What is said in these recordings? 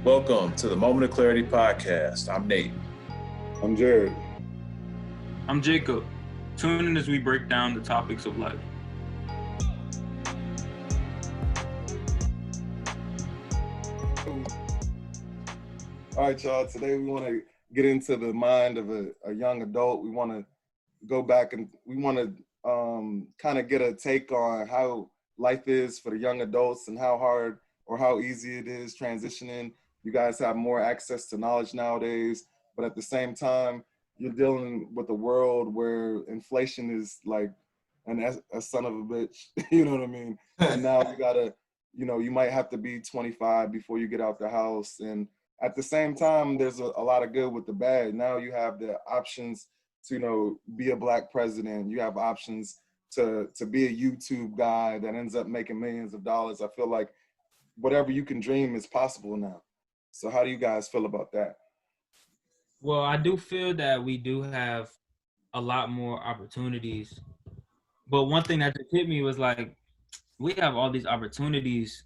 Welcome to the Moment of Clarity podcast. I'm Nate. I'm Jared. I'm Jacob. Tune in as we break down the topics of life. All right, y'all. Today we want to get into the mind of a young adult. We want to go back and we want to kind of get a take on how life is for the young adults and how hard or how easy it is transitioning. You guys have more access to knowledge nowadays, but at the same time, you're dealing with a world where inflation is like a son of a bitch. You know what I mean? And now you gotta, you might have to be 25 before you get out the house. And at the same time, there's a lot of good with the bad. Now you have the options to, be a black president. You have options to be a YouTube guy that ends up making millions of dollars. I feel like whatever you can dream is possible now. So how do you guys feel about that? Well, I do feel that we do have a lot more opportunities. But one thing that just hit me was like, we have all these opportunities,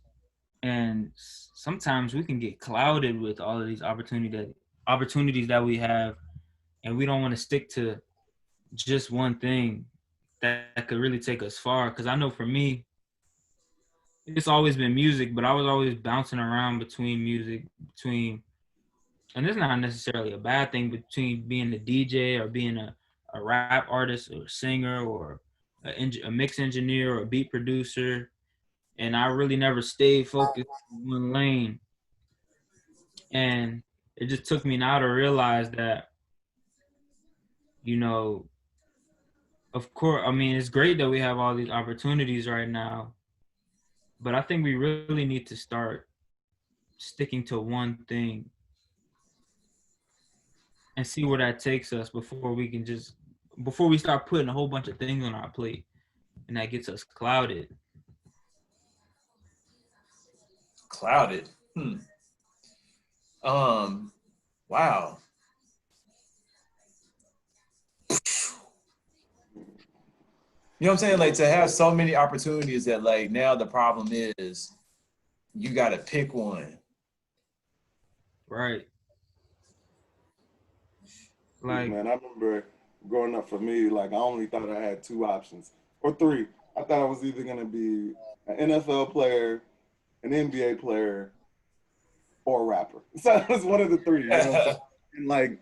and sometimes we can get clouded with all of these opportunities that we have, and we don't want to stick to just one thing that could really take us far. Because I know for me, it's always been music, but I was always bouncing around between music, and it's not necessarily a bad thing, between being a DJ or being a rap artist or singer or a mix engineer or a beat producer. And I really never stayed focused in one lane. And it just took me now to realize that, of course, I mean, it's great that we have all these opportunities right now, but I think we really need to start sticking to one thing and see where that takes us before we start putting a whole bunch of things on our plate, and that gets us clouded. Clouded. Wow. You know what I'm saying? Like, to have so many opportunities that, like, now the problem is you got to pick one. Right. Like, man, I remember growing up, for me, like, I only thought I had two options or three. I thought I was either going to be an NFL player, an NBA player, or a rapper. So it was one of the three, you know what I'm saying? And like,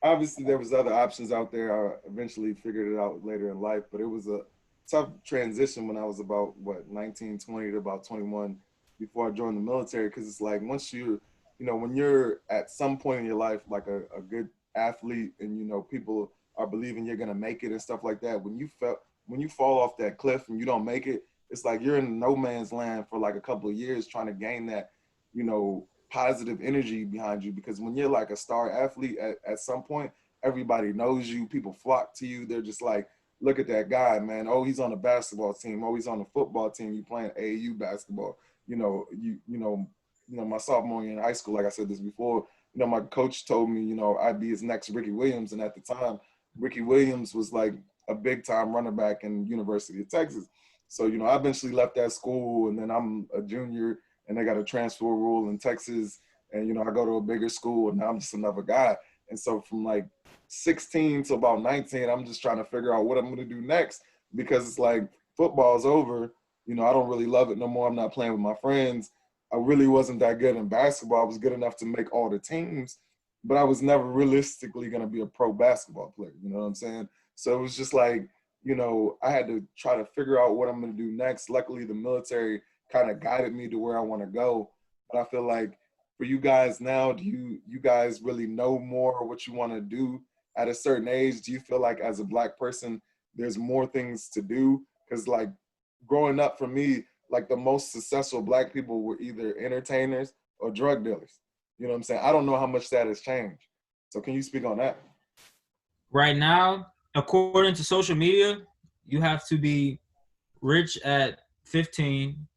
obviously there was other options out there. I eventually figured it out later in life, but it was a tough transition when I was about 19, 20 to about 21 before I joined the military. Cause it's like, once when you're at some point in your life, like a good athlete, and people are believing you're gonna make it and stuff like that, when you fall off that cliff and you don't make it, it's like you're in no man's land for like a couple of years trying to gain that, positive energy behind you. Because when you're like a star athlete, at some point, everybody knows you, people flock to you. They're just like, look at that guy, man. Oh, he's on a basketball team. Oh, he's on a football team. You playing AAU basketball. My sophomore year in high school, like I said this before, my coach told me, I'd be his next Ricky Williams. And at the time, Ricky Williams was like a big time running back in University of Texas. So, I eventually left that school, and then I'm a junior, and they got a transfer rule in Texas. And, I go to a bigger school, and now I'm just another guy. And so from like 16 to about 19, I'm just trying to figure out what I'm going to do next, because it's like football's over. I don't really love it no more. I'm not playing with my friends. I really wasn't that good in basketball. I was good enough to make all the teams, but I was never realistically going to be a pro basketball player. You know what I'm saying? So it was just like, I had to try to figure out what I'm going to do next. Luckily, the military kind of guided me to where I want to go. But I feel like for you guys now, do you guys really know more what you want to do at a certain age? Do you feel like as a black person, there's more things to do? Because like growing up for me, like the most successful black people were either entertainers or drug dealers. You know what I'm saying? I don't know how much that has changed. So can you speak on that? Right now, according to social media, you have to be rich at 15.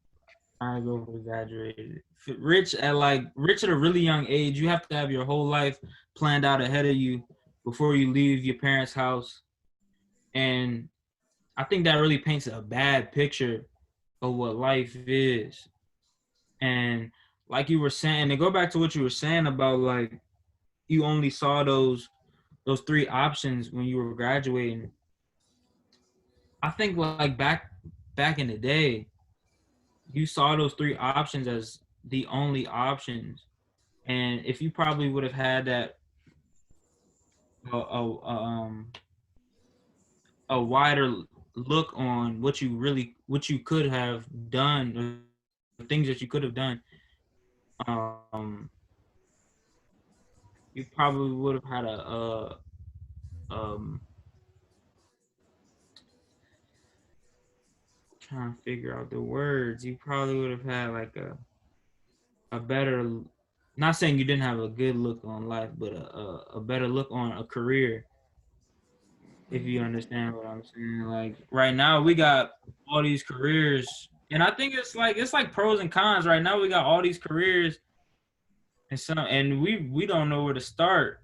I go for exaggerated. Rich at a really young age. You have to have your whole life planned out ahead of you before you leave your parents' house. And I think that really paints a bad picture of what life is. And like you were saying, to go back to what you were saying about like you only saw those three options when you were graduating. I think like back in the day, you saw those three options as the only options. And if you probably would have had that a wider look on what you could have done, the things that you could have done, um, you probably would have had a trying to figure out the words. You probably would have had like a better. Not saying you didn't have a good look on life, but a better look on a career. If you understand what I'm saying, like right now we got all these careers, and I think it's like pros and cons. Right now we got all these careers, and we don't know where to start.